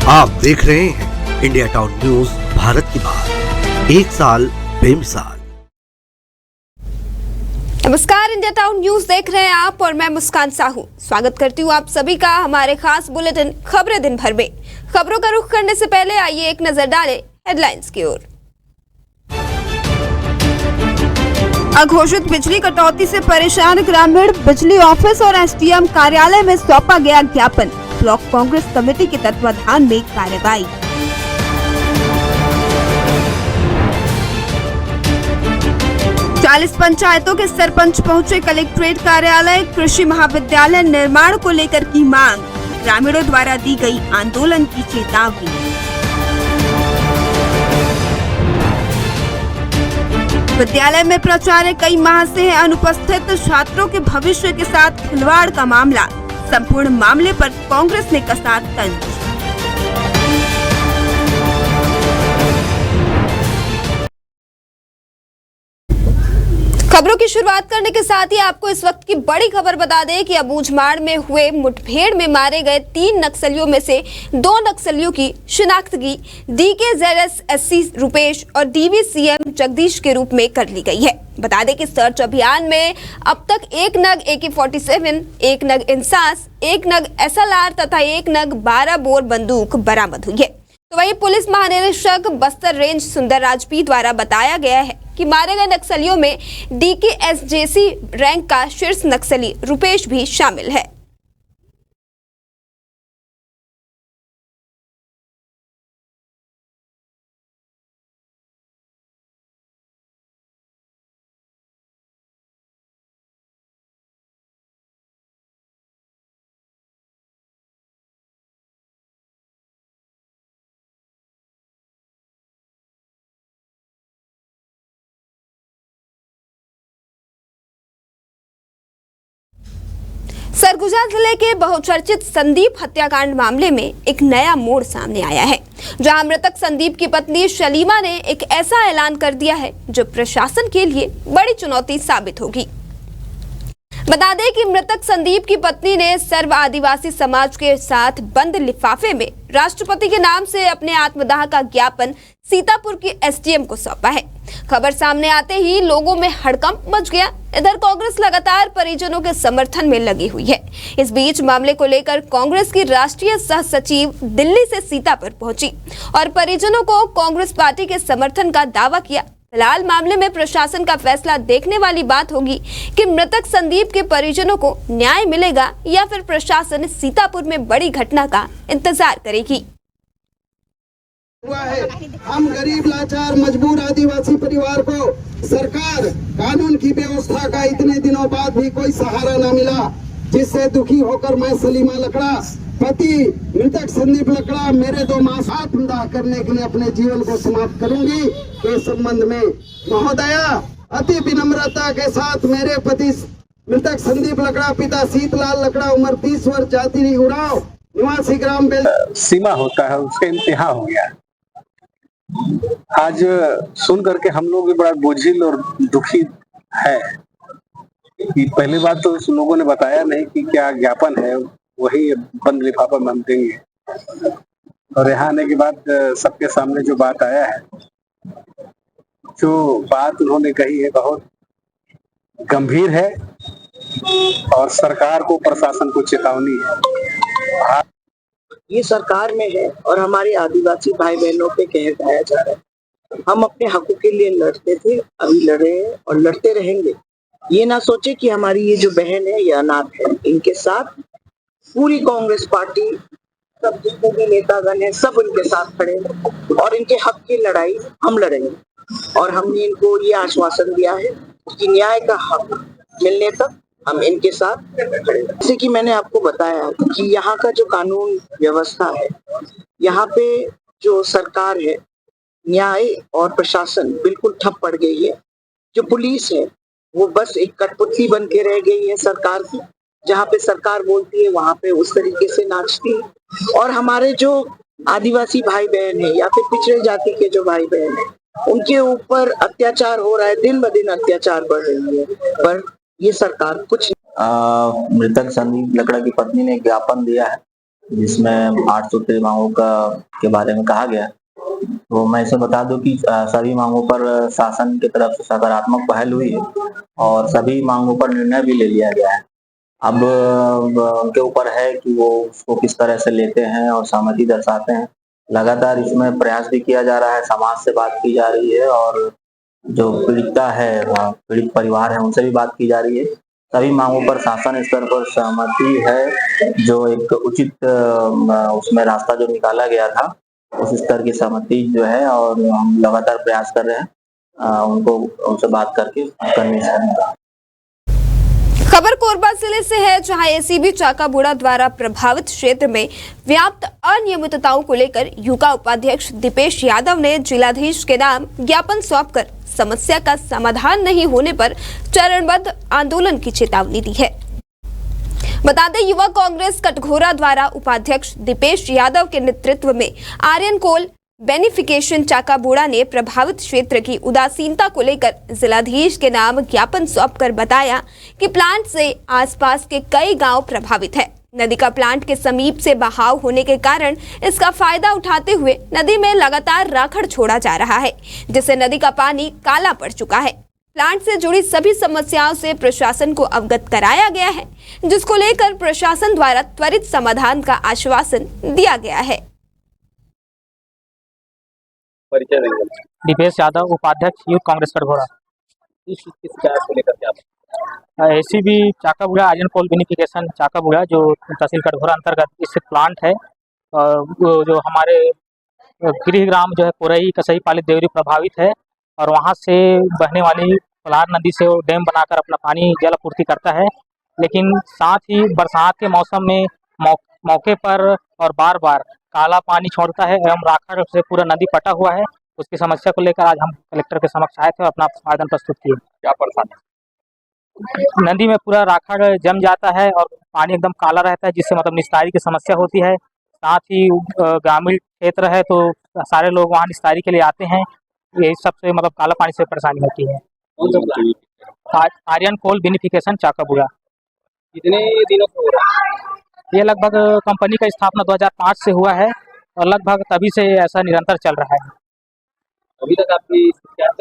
आप देख रहे हैं इंडिया टाउन न्यूज, भारत की बात, एक साल बेमिसाल। नमस्कार, इंडिया टाउन न्यूज देख रहे हैं आप और मैं मुस्कान साहू स्वागत करती हूँ आप सभी का हमारे खास बुलेटिन खबरें दिन भर में। खबरों का रुख करने से पहले आइए एक नजर डालें हेडलाइंस की ओर। अघोषित बिजली कटौती से परेशान ग्रामीण, बिजली ऑफिस और एसडीएम कार्यालय में सौंपा गया ज्ञापन। ब्लॉक कांग्रेस कमेटी के तत्वाधान में कार्रवाई। चालीस पंचायतों के सरपंच पहुंचे कलेक्ट्रेट कार्यालय। कृषि महाविद्यालय निर्माण को लेकर की मांग, ग्रामीणों द्वारा दी गई आंदोलन की चेतावनी। विद्यालय में प्राचार्य कई माह से अनुपस्थित, छात्रों के भविष्य के साथ खिलवाड़ का मामला। संपूर्ण मामले पर कांग्रेस ने कसा तंज। खबरों की शुरुआत करने के साथ ही आपको इस वक्त की बड़ी खबर बता दें कि अबूझमाड़ में हुए मुठभेड़ में मारे गए 3 नक्सलियों में से 2 नक्सलियों की शिनाख्तगी DKZS SC रुपेश और DVCM जगदीश के रूप में कर ली गई है। बता दें कि सर्च अभियान में अब तक 1 नग AK-47, 1 नग इंसास, 1 नग SLR तथा 1 नग 12 बोर बंदूक बरामद हुई है। तो वहीं पुलिस महानिरीक्षक बस्तर रेंज सुंदर राजपी द्वारा बताया गया है कि मारे गए नक्सलियों में DKSJC रैंक का शीर्ष नक्सली रुपेश भी शामिल है। सरगुजा जिले के बहुचर्चित संदीप हत्याकांड मामले में एक नया मोड़ सामने आया है, जहां मृतक संदीप की पत्नी शलीमा ने एक ऐसा ऐलान कर दिया है जो प्रशासन के लिए बड़ी चुनौती साबित होगी। बता दें कि मृतक संदीप की पत्नी ने सर्व आदिवासी समाज के साथ बंद लिफाफे में राष्ट्रपति के नाम से अपने आत्मदाह का ज्ञापन सीतापुर की SDM को सौंपा है। खबर सामने आते ही लोगों में हड़कंप मच गया। इधर कांग्रेस लगातार परिजनों के समर्थन में लगी हुई है। इस बीच मामले को लेकर कांग्रेस की राष्ट्रीय सह सचिव दिल्ली से सीतापुर पहुंची और परिजनों को कांग्रेस पार्टी के समर्थन का दावा किया। फिलहाल मामले में प्रशासन का फैसला देखने वाली बात होगी कि मृतक संदीप के परिजनों को न्याय मिलेगा या फिर प्रशासन सीतापुर में बड़ी घटना का इंतजार करेगी। हुआ है, हम गरीब लाचार मजबूर आदिवासी परिवार को सरकार कानून की व्यवस्था का इतने दिनों बाद भी कोई सहारा न मिला, जिससे दुखी होकर मैं सलीमा लकड़ा, पति मृतक संदीप लकड़ा, मेरे 2 मां आत्मदाह करने के लिए अपने जीवन को समाप्त करूंगी। के संबंध में महोदया अति विनम्रता के साथ मेरे पति मृतक संदीप लकड़ा, पिता शीतलाल लकड़ा, उम्र 30 वर्ष, जाति उराव, निवासी ग्राम बेल। सीमा होता है, उसका इंतहा हो गया। आज सुन करके हम लोग भी बड़ा बोझिल और दुखी है। पहली बात तो इस लोगों ने बताया नहीं कि क्या ज्ञापन है, वही बंद लिफाफा हम देंगे। और यहाँ आने के बाद सबके सामने जो बात आया है, जो बात उन्होंने कही है बहुत गंभीर है और सरकार को, प्रशासन को चेतावनी है। ये सरकार में है और हमारे आदिवासी भाई बहनों पे कहर ढाया जा रहा है। हम अपने हकों के लिए लड़ते थे, अभी लड़े हैं और लड़ते रहेंगे। ये ना सोचे कि हमारी ये जो बहन है ये अनाथ है। इनके साथ पूरी कांग्रेस पार्टी, सब जितने भी नेतागण हैं, सब उनके साथ खड़े हैं और इनके हक की लड़ाई हम लड़ेंगे। और हमने इनको ये आश्वासन दिया है कि न्याय का हक मिलने तक हम इनके साथ खड़े। जैसे कि मैंने आपको बताया कि यहाँ का जो कानून व्यवस्था है, यहाँ पे जो सरकार है, न्याय और प्रशासन बिल्कुल ठप पड़ गई है। जो पुलिस है वो बस एक कठपुतली बन के रह गई है सरकार की। जहाँ पे सरकार बोलती है वहां पे उस तरीके से नाचती है। और हमारे जो आदिवासी भाई बहन है या फिर पिछड़े जाति के जो भाई बहन है, उनके ऊपर अत्याचार हो रहा है, दिन ब दिन अत्याचार बढ़ रही है, पर ये सरकार कुछ मृतक संदीप लकड़ा की पत्नी ने ज्ञापन दिया है जिसमें 8 सूत्रीय मांगों के बारे में कहा गया। तो मैं इसे बता दूं कि सभी मांगों पर शासन की तरफ से सकारात्मक पहल हुई है और सभी मांगों पर निर्णय भी ले लिया गया है। अब उनके ऊपर है कि वो उसको किस तरह से लेते हैं और सहमति दर्शाते हैं। लगातार इसमें प्रयास भी किया जा रहा है, समाज से बात की जा रही है और जो पीड़िता है, पीड़ित परिवार है, उनसे भी बात की जा रही है। सभी मांगों पर शासन स्तर पर सहमति है, जो एक उचित उसमें रास्ता जो निकाला गया था उस स्तर की सहमति जो है, और हम लगातार प्रयास कर रहे हैं उनसे बात करके कन्विंस करने का। खबर कोरबा जिले से है, जहां एसीबी चाकाबूड़ा द्वारा प्रभावित क्षेत्र में व्याप्त अनियमितताओं को लेकर युका उपाध्यक्ष दीपेश यादव ने जिलाधीश के नाम ज्ञापन सौंपकर समस्या का समाधान नहीं होने पर चरणबद्ध आंदोलन की चेतावनी दी है। बता दें, युवा कांग्रेस कटघोरा द्वारा उपाध्यक्ष दीपेश यादव के नेतृत्व में आर्यन कोल बेनिफिकेशन चाकाबूड़ा ने प्रभावित क्षेत्र की उदासीनता को लेकर जिलाधीश के नाम ज्ञापन सौंपकर बताया कि प्लांट से आसपास के कई गांव प्रभावित है। नदी का प्लांट के समीप से बहाव होने के कारण इसका फायदा उठाते हुए नदी में लगातार राखड़ छोड़ा जा रहा है, जिससे नदी का पानी काला पड़ चुका है। प्लांट से जुड़ी सभी समस्याओं से प्रशासन को अवगत कराया गया है, जिसको लेकर प्रशासन द्वारा त्वरित समाधान का आश्वासन दिया गया है। दीपेश यादव, उपाध्यक्ष यूथ कांग्रेस कटघोरा। इस चीज की शिकायत को लेकर क्या एसीबी चाकाबूड़ा आर्यन कोल बेनिफिकेशन चाकाबूड़ा जो तहसील कटघोरा अंतर्गत स्थित प्लांट है, जो हमारे गृहग्राम जो है कोरई कसई पालित देवरी प्रभावित है और वहाँ से बहने वाली पलार नदी से वो डैम बनाकर अपना पानी जल आपूर्ति करता है। लेकिन साथ ही बरसात के मौसम में मौके पर और बार बार काला पानी छोड़ता है एवं राखड़ से पूरा नदी पटा हुआ है। उसकी समस्या को लेकर आज हम कलेक्टर के समक्ष आए थे और अपना आवेदन प्रस्तुत किए। क्या परेशानी? नदी में पूरा राखड़ जम जाता है और पानी एकदम काला रहता है, जिससे मतलब निस्तारी की समस्या होती है। साथ ही ग्रामीण क्षेत्र है तो सारे लोग वहाँ निस्तारी के लिए आते हैं। यही सबसे मतलब काला पानी से परेशानी होती है। आर्यन कोल बेनिफिकेशन चाकाबूड़ा। कितने दिनों से हो रहा है? ये लगभग कंपनी का स्थापना 2005 से हुआ है और लगभग तभी से ऐसा निरंतर चल रहा है। अभी तक आपकी शिकायत?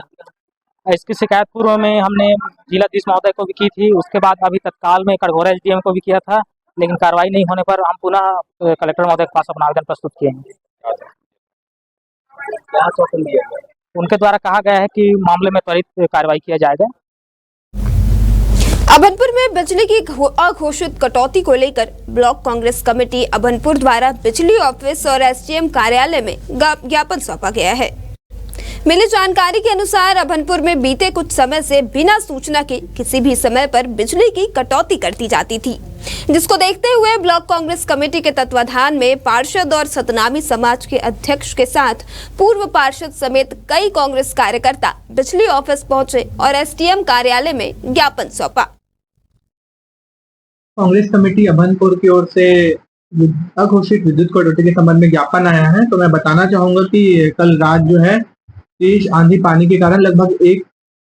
इसकी शिकायत पूर्व में हमने जिलाधीश महोदय को भी की थी, उसके बाद अभी तत्काल में कटघोरा एसडीएम को भी किया था, लेकिन कार्रवाई नहीं होने पर हम पुनः कलेक्टर महोदय के पास अपना आवेदन प्रस्तुत किए हैं। क्या आश्वासन दिया गया? उनके द्वारा कहा गया है कि मामले में त्वरित कार्रवाई किया जाएगा। अभनपुर में बिजली की अघोषित कटौती को लेकर ब्लॉक कांग्रेस कमेटी अभनपुर द्वारा बिजली ऑफिस और एसडीएम कार्यालय में ज्ञापन सौंपा गया है। मिली जानकारी के अनुसार अभनपुर में बीते कुछ समय से बिना सूचना के किसी भी समय पर बिजली की कटौती कर दी जाती थी, जिसको देखते हुए ब्लॉक कांग्रेस कमेटी के तत्वाधान में पार्षद और सतनामी समाज के अध्यक्ष के साथ पूर्व पार्षद समेत कई कांग्रेस कार्यकर्ता बिजली ऑफिस पहुंचे और एसडीएम कार्यालय में ज्ञापन सौंपा। कांग्रेस कमेटी अभनपुर की ओर से अघोषित विद्युत कटौती के संबंध में ज्ञापन आया है। तो मैं बताना चाहूंगा कि कल रात जो है तेज आंधी पानी के कारण लगभग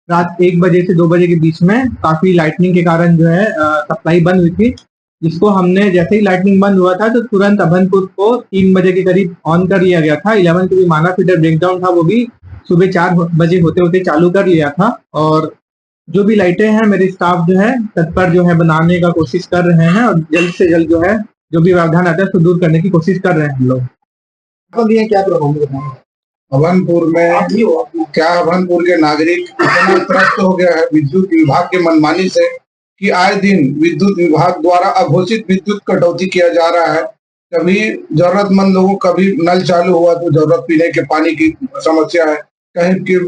रात 1 बजे से 2 बजे के बीच में काफी लाइटनिंग के कारण जो है सप्लाई बंद हुई थी, जिसको हमने जैसे ही लाइटनिंग बंद हुआ था तो तुरंत अभनपुर को 3 बजे के करीब ऑन कर लिया गया था। 11 के भी माना फीडर ब्रेकडाउन था, वो भी सुबह 4 बजे होते होते चालू कर लिया था। और जो भी लाइटें हैं मेरे स्टाफ जो है तत्पर जो है बनाने का कोशिश कर रहे हैं और जल्द से जल्द जो है जो भी व्यवधान आता है उसको दूर करने की कोशिश कर रहे हैं हम लोग। क्या प्रॉब्लम अभनपुर में? क्या अभनपुर के नागरिक इतना त्रस्त हो गया है विद्युत विभाग के मनमानी से कि आए दिन विद्युत विभाग द्वारा अघोषित विद्युत कटौती किया जा रहा है। कभी जरूरतमंद लोगों कभी नल चालू हुआ तो जरूरत पीने के पानी की समस्या है, कहीं की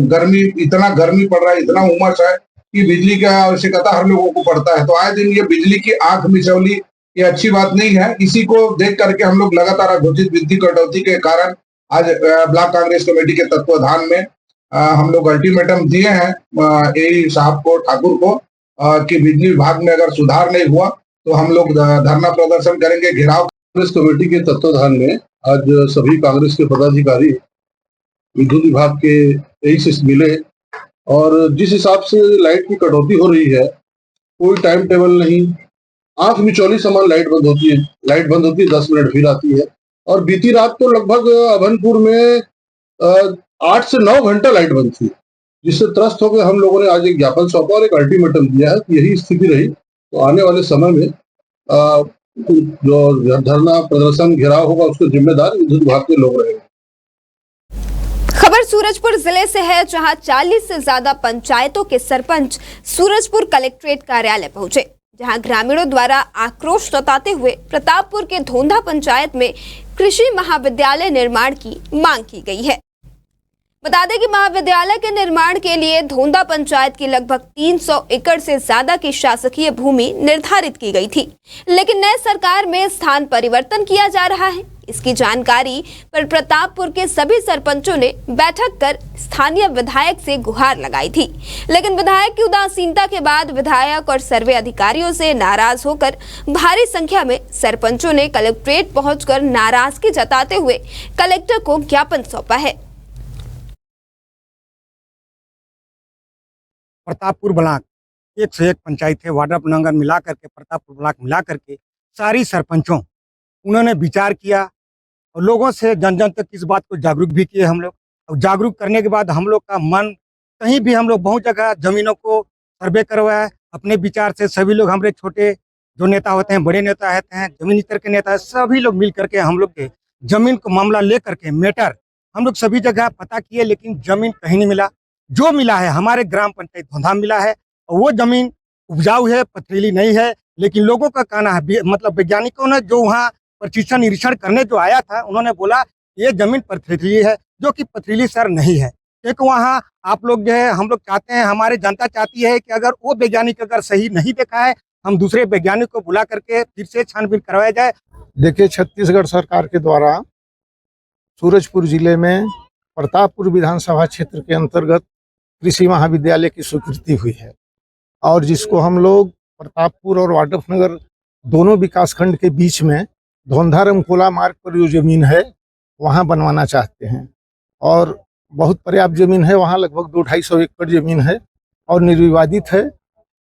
गर्मी, इतना गर्मी पड़ रहा है, इतना उमस है कि बिजली की आवश्यकता हर लोगों को पड़ता है। तो आए दिन ये बिजली की आंख मिचौली ये अच्छी बात नहीं है। इसी को देख करके हम लोग लगातार अघोषित विद्युत कटौती के कारण आज ब्लॉक कांग्रेस कमेटी के तत्वाधान में हम लोग अल्टीमेटम दिए हैं एई साहब को, ठाकुर को, कि बिजली विभाग में अगर सुधार नहीं हुआ तो हम लोग धरना प्रदर्शन करेंगे, घेराव। कांग्रेस कमेटी के तत्वाधान में आज सभी कांग्रेस के पदाधिकारी विद्युत विभाग के एई से मिले और जिस हिसाब से लाइट की कटौती हो रही है, कोई टाइम टेबल नहीं, आंख मिचौली समान लाइट बंद होती है। 10 मिनट फिर आती है। और बीती रात तो लगभग अभनपुर में 8 से 9 घंटा लाइट बंद थी, जिससे त्रस्त होकर हम लोगों ने आज एक ज्ञापन सौंपा और एक अल्टीमेटम दिया है कि यही स्थिति रही तो आने वाले समय में जो धरना प्रदर्शन घेराव होगा उसके जिम्मेदार विद्युत विभाग के लोग रहेंगे। खबर सूरजपुर जिले से है, जहां 40 से ज्यादा पंचायतों के सरपंच सूरजपुर कलेक्ट्रेट कार्यालय पहुंचे, जहां ग्रामीणों द्वारा आक्रोश जताते हुए प्रतापपुर के धोंधा पंचायत में कृषि महाविद्यालय निर्माण की मांग की गई है। बता दें कि महाविद्यालय के निर्माण के लिए धोंधा पंचायत की लगभग 300 एकड़ से ज्यादा की शासकीय भूमि निर्धारित की गई थी, लेकिन नए सरकार में स्थान परिवर्तन किया जा रहा है। इसकी जानकारी पर प्रतापपुर के सभी सरपंचों ने बैठक कर स्थानीय विधायक से गुहार लगाई थी, लेकिन विधायक की उदासीनता के बाद विधायक और सर्वे अधिकारियों से नाराज होकर भारी संख्या में सरपंचों ने कलेक्ट्रेट पहुंचकर नाराजगी जताते हुए कलेक्टर को ज्ञापन सौंपा है। प्रतापपुर ब्लॉक 101 पंचायत है, वार्ड नगर मिला करके प्रतापपुर ब्लॉक मिला करके सारी सरपंचों उन्होंने विचार किया और लोगों से जन जन तक इस बात को जागरूक भी किए हम लोग। और जागरूक करने के बाद हम लोग का मन कहीं भी हम लोग बहुत जगह जमीनों को सर्वे करवाया। अपने विचार से सभी लोग हमारे छोटे जो नेता होते हैं, बड़े नेता होते हैं, जमीनी स्तर के नेता, सभी लोग मिल करके हम लोग के जमीन को मामला ले करके मैटर हम लोग सभी जगह पता किए, लेकिन जमीन कहीं नहीं मिला। जो मिला है हमारे ग्राम पंचायत धोंधा मिला है और वो जमीन उपजाऊ है, पथरीली नहीं है। लेकिन लोगों का कहना है, मतलब वैज्ञानिकों ने जो वहाँ प्रशिक्षण निरीक्षण करने जो आया था, उन्होंने बोला ये जमीन पथरीली है, जो कि पथरीली सर नहीं है। एक वहाँ आप लोग जो है हम लोग चाहते हैं, हमारी जनता चाहती है कि अगर वो वैज्ञानिक अगर सही नहीं देखा है, हम दूसरे वैज्ञानिक को बुला करके फिर से छानबीन करवाया जाए। देखिए, छत्तीसगढ़ सरकार के द्वारा सूरजपुर जिले में प्रतापपुर विधानसभा क्षेत्र के अंतर्गत कृषि महाविद्यालय की स्वीकृति हुई है और जिसको हम लोग प्रतापपुर और वाड्रफनगर दोनों विकासखंड के बीच में धोंधा रमकोला मार्ग पर जो जमीन है वहां बनवाना चाहते हैं। और बहुत पर्याप्त जमीन है, वहां लगभग 200-250 एकड़ जमीन है और निर्विवादित है।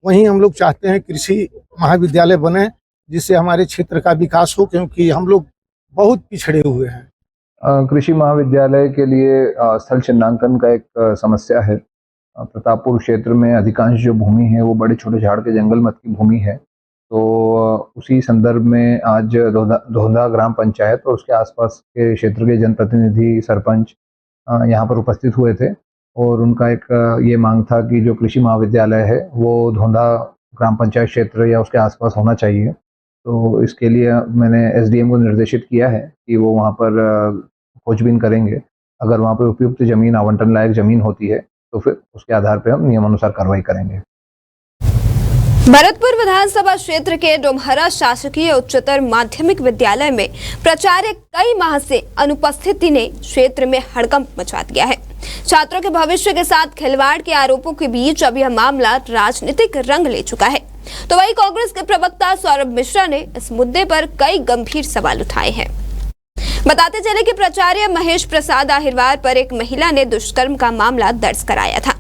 वहीं हम लोग चाहते हैं कृषि महाविद्यालय बने, जिससे हमारे क्षेत्र का विकास हो, क्योंकि हम लोग बहुत पिछड़े हुए हैं। कृषि महाविद्यालय के लिए स्थल चिन्हांकन का एक समस्या है। प्रतापपुर क्षेत्र में अधिकांश जो भूमि है वो बड़े छोटे झाड़ के जंगल मत की भूमि है। तो उसी संदर्भ में आज धोंधा ग्राम पंचायत और उसके आसपास के क्षेत्र के जनप्रतिनिधि, सरपंच यहाँ पर उपस्थित हुए थे और उनका एक ये मांग था कि जो कृषि महाविद्यालय है वो धोंधा ग्राम पंचायत क्षेत्र या उसके आसपास होना चाहिए। तो इसके लिए मैंने एसडीएम को निर्देशित किया है कि वो वहाँ पर खोजबीन करेंगे। अगर वहाँ पर उपयुक्त जमीन, आवंटन लायक जमीन होती है तो फिर उसके आधार पर हम नियमानुसार कार्रवाई करेंगे। भरतपुर विधानसभा क्षेत्र के डोमहरा शासकीय उच्चतर माध्यमिक विद्यालय में प्राचार्य कई माह से अनुपस्थिति ने क्षेत्र में हड़कंप मचा दिया है। छात्रों के भविष्य के साथ खिलवाड़ के आरोपों के बीच अब यह मामला राजनीतिक रंग ले चुका है। तो वही कांग्रेस के प्रवक्ता सौरभ मिश्रा ने इस मुद्दे पर कई गंभीर सवाल उठाए हैं। बताते चले कि प्राचार्य महेश प्रसाद आहिरवार पर एक महिला ने दुष्कर्म का मामला दर्ज कराया था,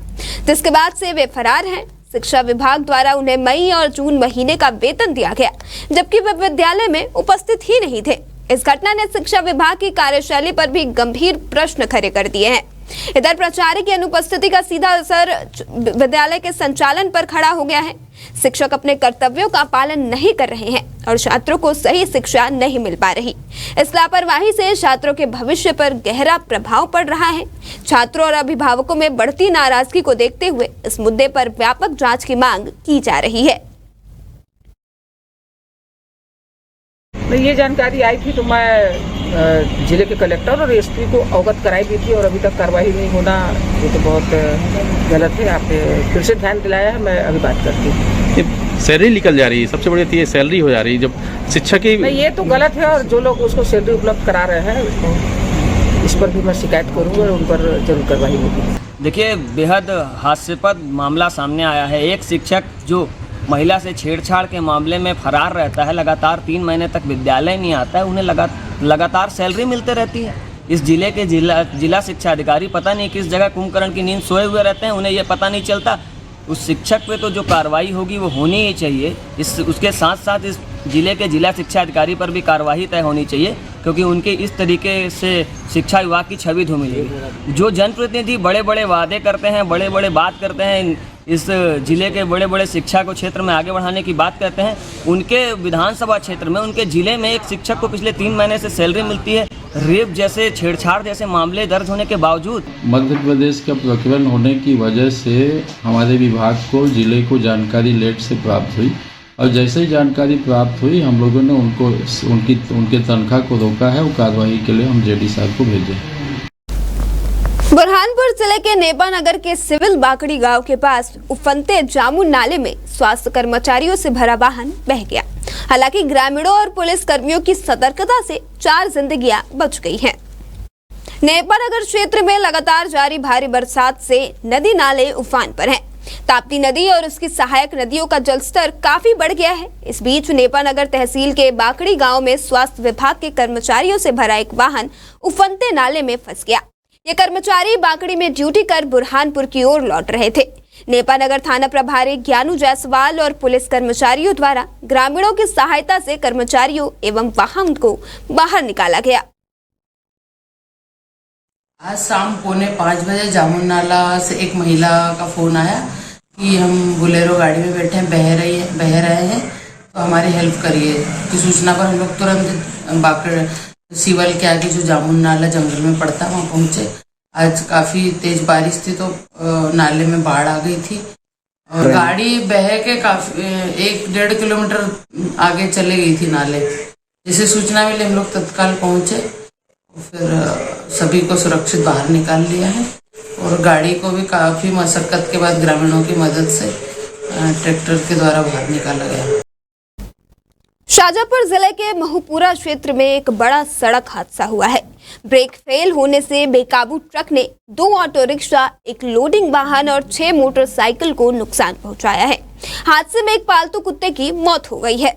जिसके बाद से वे फरार हैं। शिक्षा विभाग द्वारा उन्हें मई और जून महीने का वेतन दिया गया, जबकि वे विद्यालय में उपस्थित ही नहीं थे। इस घटना ने शिक्षा विभाग की कार्यशैली पर भी गंभीर प्रश्न खड़े कर दिए हैं। इधर प्राचार्य की अनुपस्थिति का सीधा असर विद्यालय के संचालन पर खड़ा हो गया है। शिक्षक अपने कर्तव्यों का पालन नहीं कर रहे हैं और छात्रों को सही शिक्षा नहीं मिल पा रही। इस लापरवाही से छात्रों के भविष्य पर गहरा प्रभाव पड़ रहा है। छात्रों और अभिभावकों में बढ़ती नाराजगी को देखते हुए इस मुद्दे पर व्यापक जांच की मांग की जा रही है। ये जानकारी आई थी तो मैं जिले के कलेक्टर और एसपी को अवगत कराई दी थी और अभी तक कार्रवाई नहीं होना, ये तो बहुत गलत है। आपने फिर से ध्यान दिलाया है, मैं अभी बात करती हूँ। सैलरी निकल जा रही है, सबसे बड़ी ये सैलरी हो जा रही है जब शिक्षक की। ये तो गलत है और जो लोग उसको सैलरी उपलब्ध करा रहे हैं इस पर भी मैं शिकायत करूँगा और उन पर जरूर कार्रवाई होगी। देखिए, बेहद हास्यास्पद मामला सामने आया है। एक शिक्षक जो महिला से छेड़छाड़ के मामले में फरार रहता है, लगातार 3 महीने तक विद्यालय नहीं आता है, उन्हें लगातार सैलरी मिलते रहती है। इस जिले के जिला शिक्षा अधिकारी पता नहीं किस जगह कुंभकर्ण की नींद सोए हुए रहते हैं, उन्हें ये पता नहीं चलता उस शिक्षक पे तो जो कार्रवाई होगी वो होनी ही चाहिए। उसके साथ साथ इस जिले के जिला शिक्षा अधिकारी पर भी कार्रवाई तय होनी चाहिए, क्योंकि उनके इस तरीके से शिक्षा विभाग की छवि धूमिलेगी। जो जनप्रतिनिधि बड़े बड़े वादे करते हैं, बड़े बड़े बात करते हैं, इस जिले के बड़े बड़े शिक्षा को क्षेत्र में आगे बढ़ाने की बात करते हैं, उनके विधानसभा क्षेत्र में, उनके जिले में एक शिक्षक को पिछले 3 महीने से सैलरी मिलती है। रेप जैसे, छेड़छाड़ जैसे मामले दर्ज होने के बावजूद मध्य प्रदेश का प्रकरण होने की वजह से हमारे विभाग को जिले को जानकारी लेट से प्राप्त हुई, और जैसे ही जानकारी प्राप्त हुई हम लोगों ने उनके तनख्वाह को रोका है। और कार्रवाई के लिए हम जेडी साहब को भेजे। बुरहानपुर जिले के नेपा नगर के सिविल बाकड़ी गांव के पास उफनते जामुन नाले में स्वास्थ्य कर्मचारियों से भरा वाहन बह गया। हालांकि ग्रामीणों और पुलिस कर्मियों की सतर्कता से 4 जिंदगियां बच गई हैं। नेपा नगर क्षेत्र में लगातार जारी भारी बरसात से नदी नाले उफान पर हैं। ताप्ती नदी और उसकी सहायक नदियों का जलस्तर काफी बढ़ गया है। इस बीच नेपा नगर तहसील के बाकड़ी गांव में स्वास्थ्य विभाग के कर्मचारियों से भरा एक वाहन उफनते नाले में फंस गया। ये कर्मचारी बाकड़ी में ड्यूटी कर बुरहानपुर की ओर लौट रहे थे। नेपा नगर थाना प्रभारी ज्ञानू जायसवाल और पुलिस कर्मचारियों द्वारा ग्रामीणों की सहायता से कर्मचारियों एवं वाहन को बाहर निकाला गया। आज शाम 4:45 जामुन नाला से एक महिला का फोन आया कि हम बोलेरो गाड़ी में बैठे हैं, बह रहे हैं, तो हमारी हेल्प करिए। की सूचना पर हम लोग तुरंत बाकड़ सिवल के आगे जो जामुन नाला जंगल में पड़ता वहाँ पहुँचे। आज काफ़ी तेज बारिश थी तो नाले में बाढ़ आ गई थी और गाड़ी बह के काफ़ी 1-1.5 किलोमीटर आगे चले गई थी नाले। जैसे सूचना मिली हम लोग तत्काल पहुँचे, फिर सभी को सुरक्षित बाहर निकाल लिया है और गाड़ी को भी काफ़ी मशक्कत के बाद ग्रामीणों की मदद से ट्रैक्टर के द्वारा बाहर निकाला गया। शाजापुर जिले के महूपुरा क्षेत्र में एक बड़ा सड़क हादसा हुआ है। ब्रेक फेल होने से बेकाबू ट्रक ने 2 ऑटो रिक्शा, एक लोडिंग वाहन और 6 मोटरसाइकिल को नुकसान पहुंचाया है। हादसे में एक पालतू कुत्ते की मौत हो गई है।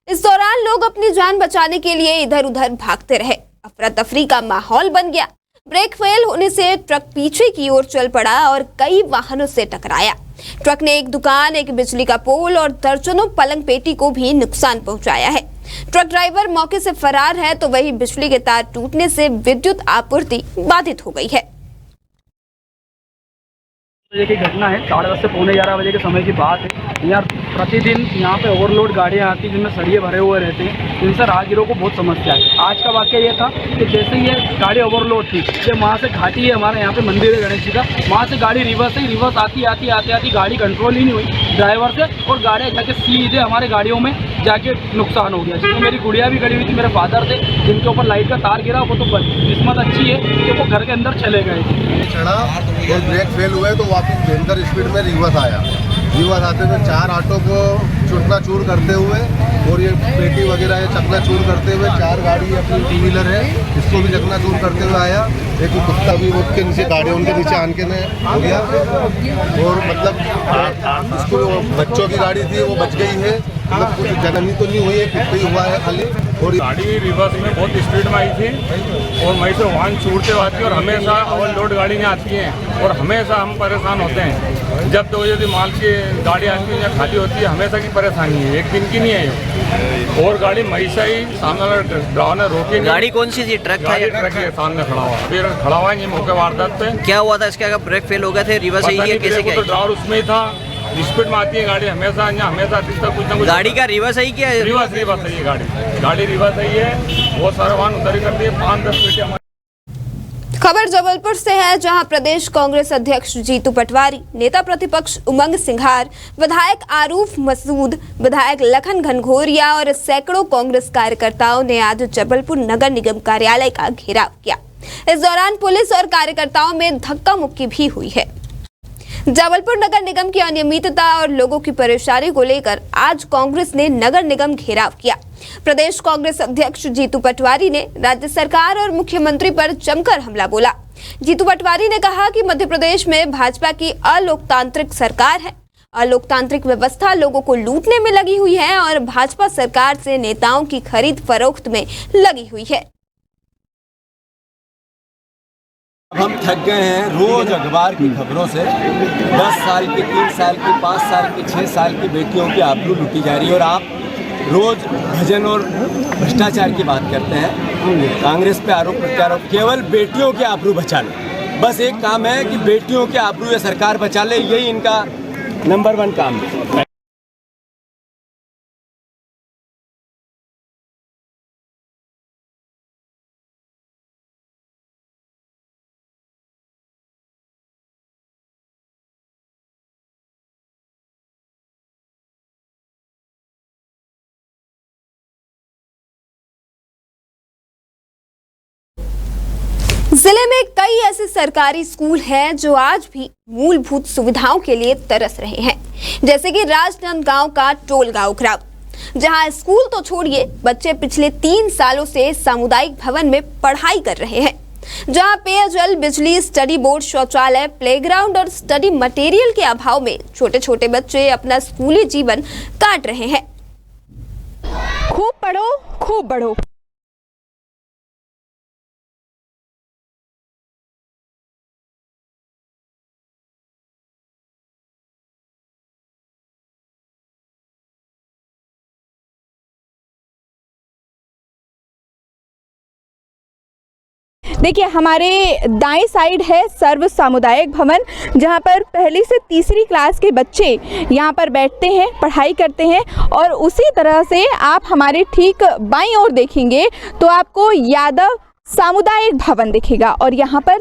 इस दौरान लोग अपनी जान बचाने के लिए इधर उधर भागते रहे। अफरा तफरी का माहौल बन गया। ब्रेक फेल होने से ट्रक पीछे की ओर चल पड़ा और कई वाहनों से टकराया। ट्रक ने एक दुकान, एक बिजली का पोल और दर्जनों पलंग पेटी को भी नुकसान पहुंचाया है। ट्रक ड्राइवर मौके से फरार है तो वहीं बिजली के तार टूटने से विद्युत आपूर्ति बाधित हो गई है। बजे की घटना है, 10:30 से 11:15 बजे के समय की बात है। यहाँ प्रतिदिन यहाँ पे ओवरलोड गाड़ियाँ आती हैं जिनमें सरिये भरे हुए रहते हैं, जिनसे राहगीरों को बहुत समस्या है। आज का वाकया ये था कि जैसे ही ये गाड़ी ओवरलोड थी, ये वहाँ से घाटी है, हमारे यहाँ पे मंदिर है गणेश जी का, वहाँ से गाड़ी रिवर्स आती गाड़ी कंट्रोल ही नहीं हुई ड्राइवर से और गाड़ियाँ जाके सीधे हमारे गाड़ियों में जाके नुकसान हो गया। जिसमें मेरी गुड़िया भी खड़ी हुई थी, मेरे फादर थे जिनके ऊपर लाइट का तार गिरा। वो तो किस्मत अच्छी है कि वो घर के अंदर चले गए। चढ़ा और ब्रेक फेल हुए तो वापस भयंकर स्पीड में रिवर्स आया। रिवर्स आते हुए 4 ऑटो को चूर करते हुए और ये पेटी वगैरह चकनाचूर करते हुए 4 गाड़ी अपनी 2 व्हीलर है, इसको भी चकनाचूर करते हुए आया। एक कुत्ता भी वो के नीचे गाड़ी उनके नीचे आन के हो गया और मतलब इसको बच्चों की गाड़ी थी वो बच गई है। मतलब कुछ जननी तो नहीं हुई है, कुछ ही हुआ है खाली। और गाड़ी रिवर्स में बहुत स्पीड में आई थी और वहीं से वाहन छूटते आती है और हमेशा ओवरलोड गाड़ियाँ आती हैं और हमेशा हम परेशान होते हैं। जब तो यदि माल की गाड़ी आती है या खाली होती है, हमेशा की परेशानी है, एक दिन की नहीं है। और गाड़ी हमेशा ही सामने ड्राइवर ने रोकी। गाड़ी कौन सी थी? ट्रक था? ट्रक के सामने खड़ा हुआ, अभी खड़ा हुआ है मौके वारदात पे। क्या हुआ था इसके? अगर ब्रेक फेल हो गए थे, रिवर्स ही है, कैसे क्या? ड्राइवर उसमें ही था, स्पीड में आती है गाड़ी हमेशा कुछ ना कुछ। गाड़ी का रिवर्स है क्या? रिवर्स है ये गाड़ी रिवर्स है। वो सारा वाहन उधर ही करती है। 5-10 मिनट। खबर जबलपुर से है, जहां प्रदेश कांग्रेस अध्यक्ष जीतू पटवारी, नेता प्रतिपक्ष उमंग सिंघार, विधायक आरूफ मसूद, विधायक लखन घनघोरिया और सैकड़ों कांग्रेस कार्यकर्ताओं ने आज जबलपुर नगर निगम कार्यालय का घेराव किया। इस दौरान पुलिस और कार्यकर्ताओं में धक्का मुक्की भी हुई है। जबलपुर नगर निगम की अनियमितता और लोगों की परेशानी को लेकर आज कांग्रेस ने नगर निगम घेराव किया। प्रदेश कांग्रेस अध्यक्ष जीतू पटवारी ने राज्य सरकार और मुख्यमंत्री पर जमकर हमला बोला। जीतू पटवारी ने कहा कि मध्य प्रदेश में भाजपा की अलोकतांत्रिक सरकार है। अलोकतांत्रिक व्यवस्था लोगों को लूटने में लगी हुई है और भाजपा सरकार से नेताओं की खरीद फरोख्त में लगी हुई है। हम थक गए हैं रोज अखबार की खबरों से। 10 साल की, 3 साल की, 5 साल की, 6 साल की बेटियों की आबरू लूटी जा रही है और आप रोज भजन और भ्रष्टाचार की बात करते हैं। कांग्रेस पे आरोप प्रत्यारोप, केवल बेटियों के आबरू बचा लो। बस एक काम है कि बेटियों के आबरू ये सरकार बचा ले, यही इनका नंबर 1 काम है। जिले में कई ऐसे सरकारी स्कूल हैं जो आज भी मूलभूत सुविधाओं के लिए तरस रहे हैं, जैसे कि राजनांदगांव का टोलगांव ग्राम, जहां स्कूल तो छोड़िए बच्चे पिछले 3 सालों से सामुदायिक भवन में पढ़ाई कर रहे हैं, जहां पेयजल, बिजली, स्टडी बोर्ड, शौचालय, प्लेग्राउंड और स्टडी मटेरियल के अभाव में छोटे छोटे बच्चे अपना स्कूली जीवन काट रहे हैं। खूब पढ़ो, खूब बढ़ो। देखिए, हमारे दाएं साइड है सर्व सामुदायिक भवन, जहां पर पहली से तीसरी क्लास के बच्चे यहां पर बैठते हैं, पढ़ाई करते हैं। और उसी तरह से आप हमारे ठीक बाईं ओर देखेंगे तो आपको यादव सामुदायिक भवन दिखेगा और यहाँ पर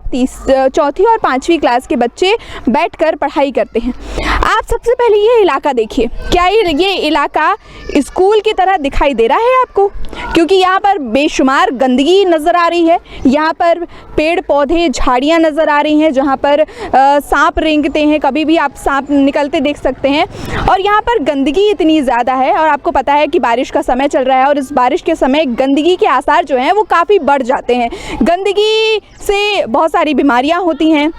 4वीं और 5वीं क्लास के बच्चे बैठकर पढ़ाई करते हैं। आप सबसे पहले ये इलाका देखिए, क्या ये इलाका स्कूल की तरह दिखाई दे रहा है आपको? क्योंकि यहाँ पर बेशुमार गंदगी नज़र आ रही है, यहाँ पर पेड़ पौधे झाड़ियाँ नज़र आ रही हैं, जहाँ पर सांप रेंगते हैं, कभी भी आप सांप निकलते देख सकते हैं। और यहाँ पर गंदगी इतनी ज़्यादा है और आपको पता है कि बारिश का समय चल रहा है और इस बारिश के समय गंदगी के आसार जो हैं वो काफ़ी बढ़ जाते हैं। गंदगी से बहुत सारी बीमारियां होती हैं,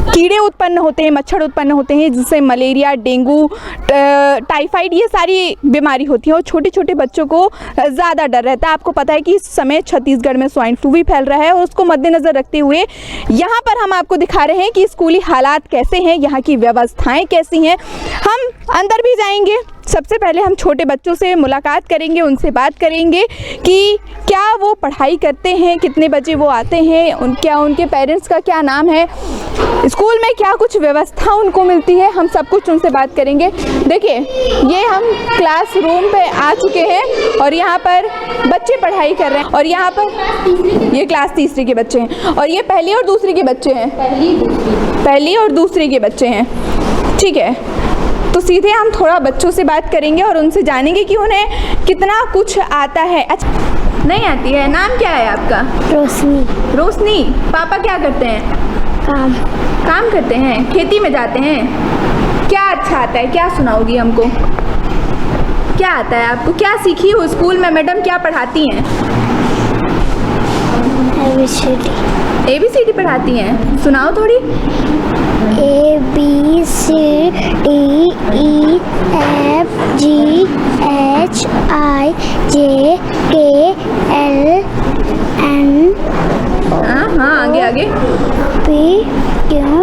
कीड़े उत्पन्न होते हैं, मच्छर उत्पन्न होते हैं, जिससे मलेरिया, डेंगू, टाइफाइड ये सारी बीमारी होती है और छोटे छोटे बच्चों को ज़्यादा डर रहता है। आपको पता है कि इस समय छत्तीसगढ़ में स्वाइन फ्लू भी फैल रहा है और उसको मद्देनज़र रखते हुए यहाँ पर हम आपको दिखा रहे हैं कि स्कूली हालात कैसे हैं, यहाँ की व्यवस्थाएं कैसी हैं। हम अंदर भी जाएंगे, सबसे पहले हम छोटे बच्चों से मुलाकात करेंगे, उनसे बात करेंगे कि क्या वो पढ़ाई करते हैं, कितने बजे वो आते हैं, क्या उनके पेरेंट्स का क्या नाम है, स्कूल में क्या कुछ व्यवस्था उनको मिलती है, हम सब कुछ उनसे बात करेंगे। देखिए, ये हम क्लासरूम पे आ चुके हैं और यहाँ पर बच्चे पढ़ाई कर रहे हैं और यहाँ पर ये क्लास 3री के बच्चे हैं और ये पहली और दूसरी के बच्चे हैं, पहली और दूसरी के बच्चे हैं। ठीक है, तो सीधे हम थोड़ा बच्चों से बात करेंगे और उनसे जानेंगे कि उन्हें कितना कुछ आता है। अच्छा, नहीं आती है? नाम क्या है आपका? रोशनी। रोशनी, पापा क्या करते हैं? काम करते हैं, खेती में जाते हैं। क्या अच्छा आता है, क्या सुनाओगी हमको? क्या आता है आपको, क्या सीखी हो स्कूल में? मैडम क्या पढ़ाती हैं? ABCD पढ़ाती हैं, सुनाओ थोड़ी। ABCDEFGHIJKLMN। हाँ, आगे आगे। PQRSTUVWXYZ।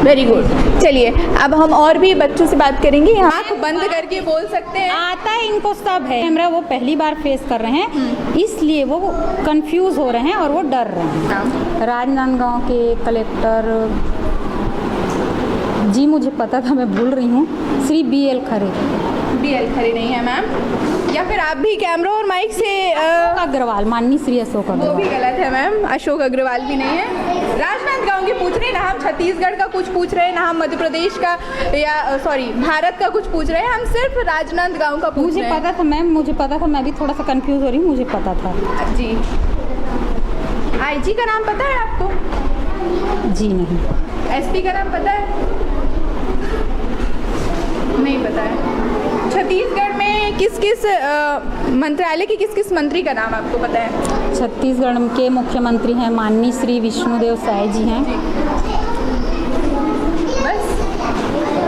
Very good. चलिए, अब हम और भी बच्चों से बात करेंगे। आँख बंद करके बोल सकते हैं। आता है इनको सब है, कैमरा वो पहली बार फेस कर रहे हैं, इसलिए वो कंफ्यूज हो रहे हैं और वो डर रहे हैं। राजनांदगांव के कलेक्टर जी, मुझे पता था, मैं भूल रही हूँ, श्री BL खरे। BL खरे नहीं है मैम, या फिर आप भी कैमरा और माइक से अग्रवाल, माननीय श्री अशोक अग्रवाल। वो भी गलत है मैम, अशोक अग्रवाल भी नहीं है। राजनांदगांव की पूछ रहे हैं ना, हम छत्तीसगढ़ का कुछ पूछ रहे हैं ना, हम मध्य प्रदेश का या सॉरी भारत का कुछ पूछ रहे हैं, हम सिर्फ राजनांदगांव का पूछ रहे हैं। मुझे पता था मैम, मुझे पता था, मैं भी थोड़ा सा कंफ्यूज हो रही हूँ, मुझे पता था जी। IG का नाम पता है आपको? जी नहीं। SP का नाम पता है? नहीं पता है। छत्तीसगढ़ में किस किस मंत्रालय के किस किस मंत्री का नाम आपको पता है? छत्तीसगढ़ के मुख्यमंत्री हैं माननीय श्री विष्णुदेव साय जी हैं। बस?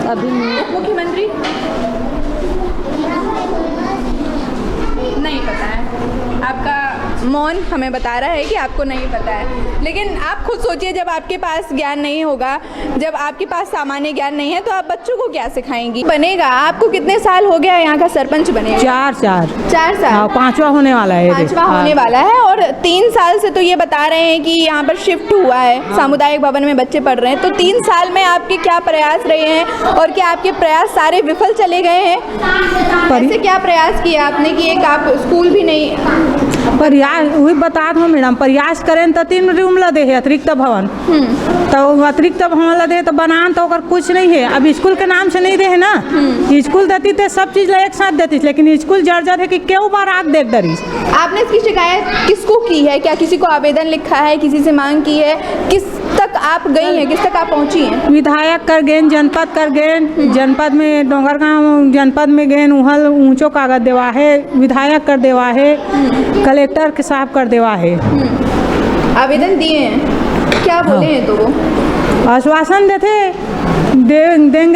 अभी मुख्यमंत्री नहीं पता है। आपका मौन हमें बता रहा है कि आपको नहीं पता है, लेकिन आप खुद सोचिए, जब आपके पास ज्ञान नहीं होगा, जब आपके पास सामान्य ज्ञान नहीं है, तो आप बच्चों को क्या सिखाएंगी? बनेगा। आपको कितने साल हो गया यहाँ का सरपंच बने? 4 साल। 5वां होने वाला है। 5वां होने वाला है। और 3 साल से तो ये बता रहे हैं कि यहाँ पर शिफ्ट हुआ है, सामुदायिक भवन में बच्चे पढ़ रहे हैं। तो 3 साल में आपके क्या प्रयास रहे हैं और क्या आपके प्रयास सारे विफल चले गए हैं? ऐसे क्या प्रयास किए आपने कि एक आप स्कूल भी नहीं? प्रयास वही बता दो मैडम, प्रयास करें तो 3 रूम लदे है अतिरिक्त भवन, तो अतिरिक्त भवन लदे तो बनान तो कुछ नहीं है। अब स्कूल के नाम से नहीं दे है ना, स्कूल देती तो सब चीज एक साथ देती, लेकिन स्कूल जर्जर है कि क्यों बार आग देख डरी। आपने इसकी शिकायत किसको की है? क्या किसी को आवेदन लिखा है, किसी से मांग की है? किस तक आप गई हैं, किस तक आप पहुंची हैं? विधायक कर गए, जनपद कर गए, जनपद में डोंगरगांव जनपद में गए, उहल ऊंचो कागज देवा है, विधायक कर देवा है, कलेक्टर के साहब कर देवा है। आवेदन दिए हैं, क्या बोले हैं? तो वो आश्वासन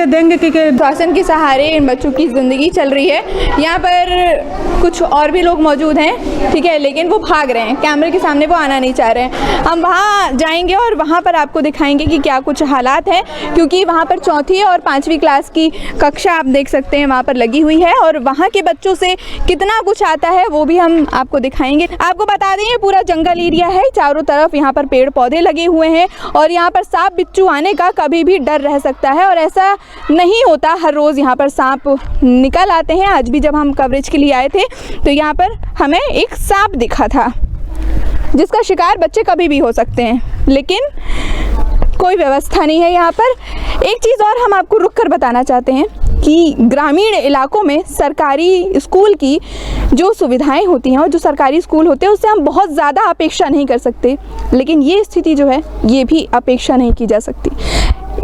देंगे कि शासन के सहारे इन बच्चों की ज़िंदगी चल रही है। यहाँ पर कुछ और भी लोग मौजूद हैं, ठीक है, लेकिन वो भाग रहे हैं, कैमरे के सामने वो आना नहीं चाह रहे हैं। हम वहाँ जाएंगे और वहाँ पर आपको दिखाएंगे कि क्या कुछ हालात हैं, क्योंकि वहाँ पर 4वीं और 5वीं क्लास की कक्षा आप देख सकते हैं वहाँ पर लगी हुई है, और वहाँ के बच्चों से कितना कुछ आता है वो भी हम आपको दिखाएंगे। आपको बता दें, ये पूरा जंगल एरिया है, चारों तरफ यहाँ पर पेड़ पौधे लगे हुए हैं, और यहाँ पर सांप बिच्छू आने का कभी भी डर रह सकता है, और ऐसा नहीं होता। हर रोज़ यहाँ पर सांप निकल आते हैं। आज भी जब हम कवरेज के लिए आए थे तो यहाँ पर हमें एक सांप दिखा था, जिसका शिकार बच्चे कभी भी हो सकते हैं, लेकिन कोई व्यवस्था नहीं है यहाँ पर। एक चीज़ और हम आपको रुक कर बताना चाहते हैं कि ग्रामीण इलाकों में सरकारी स्कूल की जो सुविधाएं होती हैं और जो सरकारी स्कूल होते हैं उससे हम बहुत ज़्यादा अपेक्षा नहीं कर सकते, लेकिन ये स्थिति जो है ये भी अपेक्षा नहीं की जा सकती।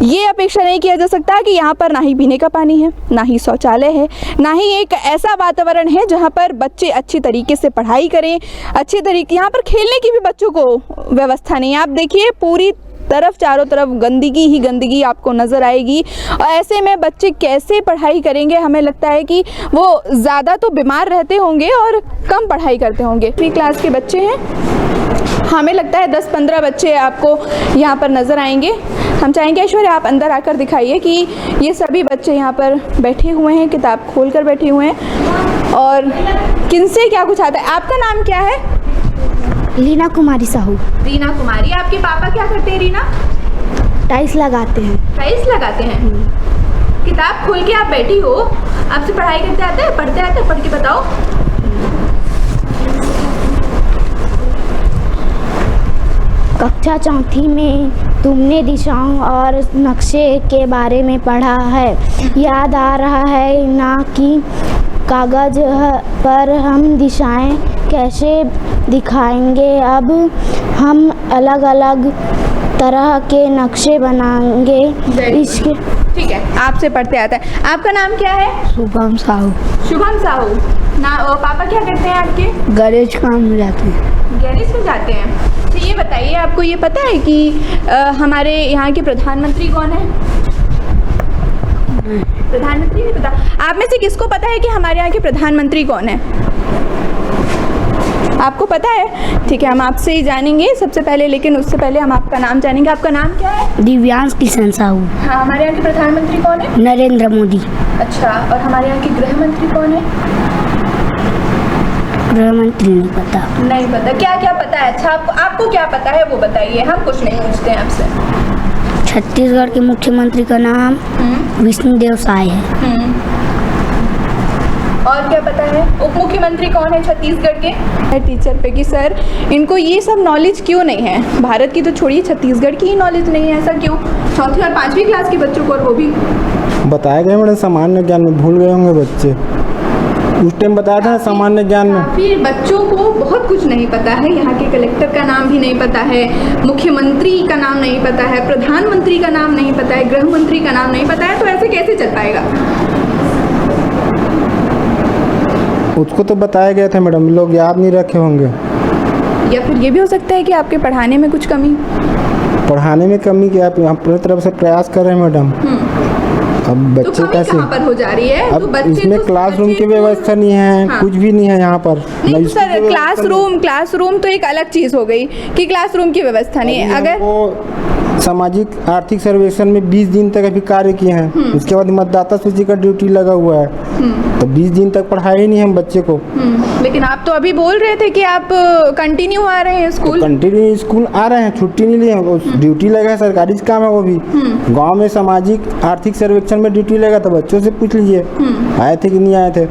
ये अपेक्षा नहीं किया जा सकता कि यहाँ पर ना ही पीने का पानी है, ना ही शौचालय है, ना ही एक ऐसा वातावरण है जहाँ पर बच्चे अच्छी तरीके से पढ़ाई करें, अच्छे तरीके। यहाँ पर खेलने की भी बच्चों को व्यवस्था नहीं है। आप देखिए, पूरी तरफ चारों तरफ गंदगी ही गंदगी आपको नज़र आएगी, और ऐसे में बच्चे कैसे पढ़ाई करेंगे? हमें लगता है कि वो ज़्यादा तो बीमार रहते होंगे और कम पढ़ाई करते होंगे। 3 क्लास के बच्चे हैं, हमें लगता है 10-15 बच्चे आपको यहाँ पर नज़र आएंगे। हम चाहेंगे ऐश्वर्या आप अंदर आकर दिखाइए कि ये सभी बच्चे यहाँ पर बैठे हुए हैं, किताब खोल कर बैठे हुए हैं, और किनसे क्या कुछ आता है। आपका नाम क्या है? रीना कुमारी साहू। रीना कुमारी। आपके पापा क्या करते हैं रीना? टाइल्स लगाते हैं। टाइल्स लगाते हैं। किताब खोल के आप बैठी हो, आपसे पढ़ाई करते आते हैं, पढ़ते आते हैं? पढ़ के बताओ। कक्षा 4वीं में तुमने दिशाओं और नक्शे के बारे में पढ़ा है, याद आ रहा है ना कि कागज़ पर हम दिशाएं कैसे दिखाएंगे? अब हम अलग अलग तरह के नक्शे बनाएंगे। इसके ठीक है, आपसे पढ़ते आता है। आपका नाम क्या है? शुभम साहू। शुभम साहू ना। पापा क्या करते हैं आपके? गैरेज काम में जाते हैं। गैरेज में जाते हैं। तो ये बताइए, आपको ये पता है कि हमारे यहाँ के प्रधानमंत्री कौन है? प्रधानमंत्री नहीं पता। आप में से किसको पता है कि हमारे यहाँ के प्रधानमंत्री कौन है? आपको पता है? ठीक है, हम आपसे ही जानेंगे सबसे पहले, लेकिन उससे पहले हम आपका नाम जानेंगे। आपका नाम क्या है? दिव्यांश किशन साहू। हाँ, हमारे यहाँ के प्रधानमंत्री कौन है? नरेंद्र मोदी। अच्छा, और हमारे यहाँ के गृह मंत्री कौन है? गृह मंत्री नहीं पता। नहीं पता। क्या क्या पता है? अच्छा, आपको क्या पता है वो बताइए, हम कुछ नहीं पूछते हैं आपसे। छत्तीसगढ़ के मुख्यमंत्री का नाम विष्णुदेव साय है। और क्या पता है? उप मुख्यमंत्री कौन है छत्तीसगढ़ के? टीचर पे कि सर इनको ये सब नॉलेज क्यों नहीं है? भारत की तो छोड़िए, छत्तीसगढ़ की ही नॉलेज नहीं है, ऐसा क्यों? 4वीं और 5वीं क्लास के बच्चों को, और वो भी बताया गया मैडम, सामान्य ज्ञान में भूल गए होंगे बच्चे। उस टाइम बताया था सामान्य ज्ञान में। फिर बच्चों को बहुत कुछ नहीं पता है। यहाँ के कलेक्टर का नाम भी नहीं पता है, मुख्यमंत्री का नाम नहीं पता है, प्रधानमंत्री का नाम नहीं पता है, गृह मंत्री का नाम नहीं पता है, तो ऐसे कैसे चल पाएगा? उसको तो बताया गया था मैडम, लोग याद नहीं रखे होंगे। या फिर ये भी हो सकता है कि आपके पढ़ाने में कुछ कमी? पढ़ाने में कमी क्या, आप अपनी तरफ से प्रयास कर रहे हैं मैडम। अब तो बच्चे कमी कैसे, कहाँ पर हो जा रही है? तो अब बच्चे इसमें तो क्लासरूम की व्यवस्था नहीं है, हाँ। कुछ भी नहीं है यहाँ पर। नहीं ना स्कूल की सर, व्यवस्था क्लासरूम तो एक अलग चीज़ हो गई कि क्लासरूम की व्यवस्था नहीं है। अगर वो सामाजिक आर्थिक सर्वेक्षण में 20 दिन तक अभी कार्य किए हैं, उसके बाद मतदाता सूची का ड्यूटी लगा हुआ है, तो 20 दिन तक पढ़ाया ही नहीं हम बच्चे को। लेकिन आप तो अभी बोल रहे थे कि आप कंटिन्यू आ रहे हैं स्कूल। कंटिन्यू स्कूल आ रहे हैं, छुट्टी नहीं लिए, वो ड्यूटी लगा है, सरकारी काम है वो भी। गांव में सामाजिक आर्थिक सर्वेक्षण में ड्यूटी लगा, तो बच्चों से पूछ लीजिए आए थे कि नहीं आए थे।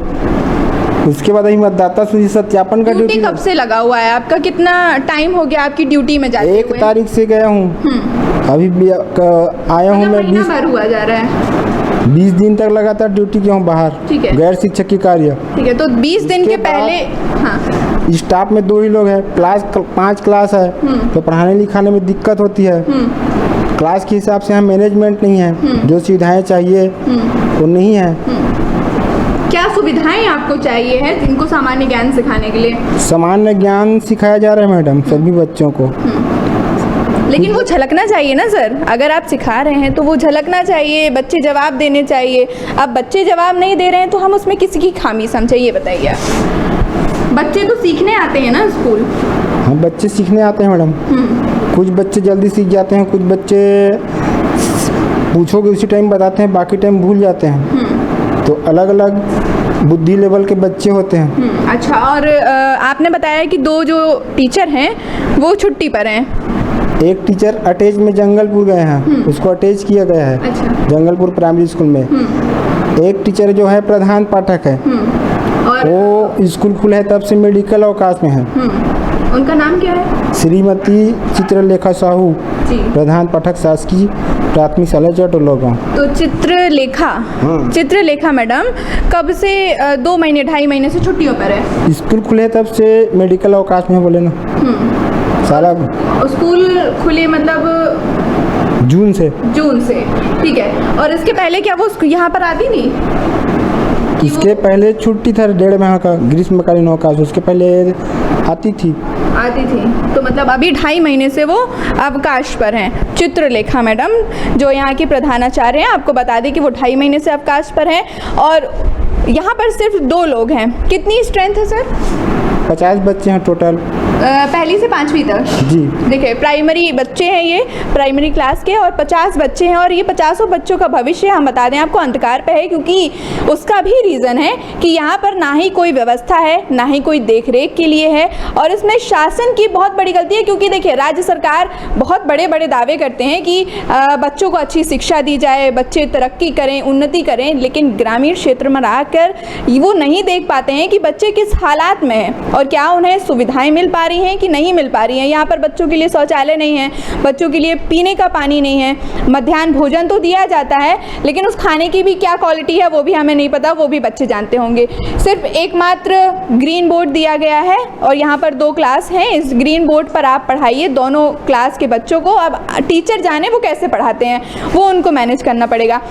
उसके बाद अभी मतदाता सूची सत्यापन का ड्यूटी कब से लगा हुआ है आपका? कितना टाइम हो गया आपकी ड्यूटी में जाते हुए? 1 तारीख से गया हूँ, अभी भी आया हूँ मैं। 20 भर हुआ जा रहा है, 20 दिन तक लगातार ड्यूटी किया हूँ बाहर, ठीक है, गैर शिक्षक की कार्य। ठीक है, तो 20 दिन के पहले हाँ। स्टाफ में 2 ही लोग हैं, 5 क्लास है, तो पढ़ाने लिखाने में दिक्कत होती है। क्लास के हिसाब से यहाँ मैनेजमेंट नहीं है, जो सुविधाएं चाहिए वो नहीं है। क्या सुविधाएं आपको चाहिए है इनको सामान्य ज्ञान सिखाने के लिए? सामान्य ज्ञान सिखाया जा रहा है मैडम सभी बच्चों को, लेकिन वो झलकना चाहिए ना सर। अगर आप सिखा रहे हैं तो वो झलकना चाहिए, बच्चे जवाब देने चाहिए। अब बच्चे जवाब नहीं दे रहे हैं तो हम उसमें किसी की खामी समझे, ये बताइए आप। बच्चे तो सीखने आते हैं ना स्कूल। हाँ, बच्चे सीखने आते हैं मैडम। कुछ बच्चे जल्दी सीख जाते हैं, कुछ बच्चे पूछोगे उसी टाइम बताते हैं, बाकी टाइम भूल जाते हैं। तो अलग अलग बुद्धि लेवल के बच्चे होते हैं। अच्छा, और आपने बताया कि 2 जो टीचर हैं वो छुट्टी पर हैं। एक टीचर अटैच में जंगलपुर गए हैं, उसको अटैच किया गया है। अच्छा। जंगलपुर प्राइमरी स्कूल में। एक टीचर जो है प्रधान पाठक है, और वो स्कूल खुला है तब से मेडिकल अवकाश में है। उनका नाम क्या है? श्रीमती चित्रलेखा साहू, प्रधान पाठक शासकीय प्राथमिक शाला जटोला गाँव। तो चित्रलेखा मैडम कब से 2 महीने 2.5 महीने से छुट्टियों पर है? स्कूल खुले तब से मेडिकल अवकाश में बोले ना। सारा स्कूल खुले मतलब जून से, ठीक है। और इसके पहले क्या वो यहाँ पर आती नहीं? इसके पहले छुट्टी था 1.5 माह का ग्रीष्मकालीन अवकाश, उसके पहले आती थी। तो मतलब अभी 2.5 महीने से वो अवकाश पर हैं। चित्रलेखा मैडम जो यहाँ की प्रधानाचार्य हैं, आपको बता दें कि वो 2.5 महीने से अवकाश पर हैं और यहाँ पर सिर्फ 2 लोग हैं। कितनी स्ट्रेंथ है सर? 50 बच्चे हैं टोटल, पहली से 5वीं तक। जी देखिए, प्राइमरी बच्चे हैं ये, प्राइमरी क्लास के, और 50 बच्चे हैं। और ये 50 बच्चों का भविष्य हम बता दें आपको अंधकार पे है, क्योंकि उसका भी रीज़न है कि यहाँ पर ना ही कोई व्यवस्था है, ना ही कोई देखरेख के लिए है। और इसमें शासन की बहुत बड़ी गलती है, क्योंकि देखिए राज्य सरकार बहुत बड़े बड़े दावे करते हैं कि बच्चों को अच्छी शिक्षा दी जाए, बच्चे तरक्की करें, उन्नति करें, लेकिन ग्रामीण क्षेत्र में आकर वो नहीं देख पाते हैं कि बच्चे किस हालात में हैं और क्या उन्हें सुविधाएं मिल पा रही हैं कि नहीं मिल पा रही हैं। यहाँ पर बच्चों के लिए शौचालय नहीं है, बच्चों के लिए पीने का पानी नहीं है, मध्याह्न भोजन तो दिया जाता है लेकिन उस खाने की भी क्या क्वालिटी है वो भी हमें नहीं पता, वो भी बच्चे जानते होंगे। सिर्फ एकमात्र ग्रीन बोर्ड दिया गया है और यहाँ पर 2 क्लास हैं, इस ग्रीन बोर्ड पर आप पढ़ाइए दोनों क्लास के बच्चों को। अब टीचर जाने वो कैसे पढ़ाते हैं, वो उनको मैनेज करना पड़ेगा।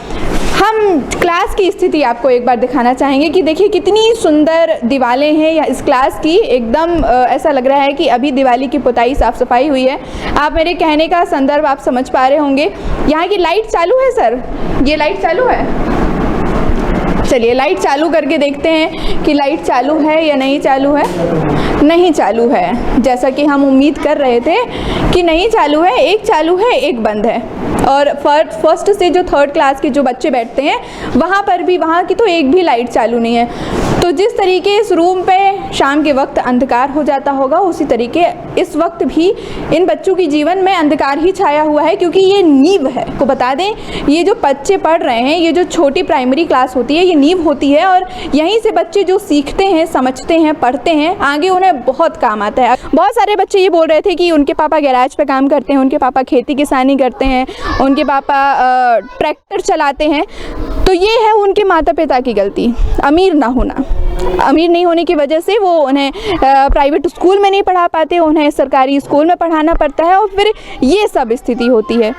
हम क्लास की स्थिति आपको एक बार दिखाना चाहेंगे कि देखिए कितनी सुंदर दीवारें हैं या इस क्लास की, एकदम ऐसा लग रहा है कि अभी दिवाली की पुताई साफ सफाई हुई है। आप मेरे कहने का संदर्भ आप समझ पा रहे होंगे। यहाँ की लाइट चालू है सर, ये लाइट चालू है? चलिए लाइट चालू करके देखते हैं कि लाइट चालू है या नहीं चालू है। नहीं चालू है, जैसा कि हम उम्मीद कर रहे थे कि नहीं चालू है। एक चालू है, एक बंद है। और फर्स्ट से जो 3rd क्लास के जो बच्चे बैठते हैं वहाँ पर भी, वहाँ की तो एक भी लाइट चालू नहीं है। तो जिस तरीके इस रूम पे शाम के वक्त अंधकार हो जाता होगा, उसी तरीके इस वक्त भी इन बच्चों की जीवन में अंधकार ही छाया हुआ है, क्योंकि ये नींव है। को बता दें, ये जो बच्चे पढ़ रहे हैं, ये जो छोटी प्राइमरी क्लास होती है, ये नींव होती है और यहीं से बच्चे जो सीखते हैं, समझते हैं, पढ़ते हैं, आगे उन्हें बहुत काम आता है। बहुत सारे बच्चे ये बोल रहे थे कि उनके पापा गैराज पे काम करते हैं, उनके पापा खेती किसानी करते हैं, उनके पापा ट्रैक्टर चलाते हैं। तो ये है उनके माता पिता की गलती, अमीर ना होना। अमीर नहीं होने की वजह से वो उन्हें प्राइवेट स्कूल में नहीं पढ़ा पाते, उन्हें सरकारी स्कूल में पढ़ाना पड़ता है और फिर ये सब स्थिति होती है।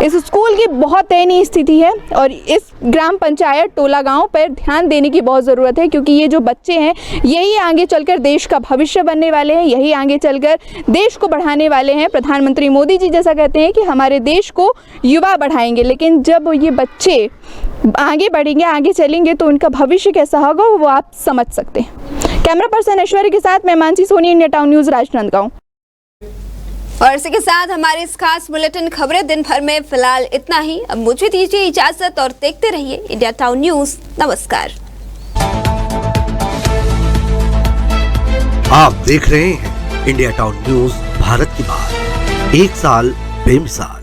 इस स्कूल की बहुत दयनीय स्थिति है और इस ग्राम पंचायत टोला गांव पर ध्यान देने की बहुत ज़रूरत है, क्योंकि ये जो बच्चे हैं यही आगे चलकर देश का भविष्य बनने वाले हैं, यही आगे चलकर देश को बढ़ाने वाले हैं। प्रधानमंत्री मोदी जी जैसा कहते हैं कि हमारे देश को युवा बढ़ाएंगे, लेकिन जब ये बच्चे आगे बढ़ेंगे, आगे चलेंगे तो उनका भविष्य कैसा होगा वो आप समझ सकते हैं। कैमरा पर्सन ऐश्वर्य के साथ मैं Mansi Soni, India town news, Rajnandgaon. और इसी के साथ हमारे इस खास बुलेटिन खबरें दिन भर में फिलहाल इतना ही। अब मुझे दीजिए इजाजत और देखते रहिए इंडिया टाउन न्यूज़। नमस्कार। आप देख रहे हैं इंडिया टाउन न्यूज़, भारत की बात, एक साल बेमिसाल।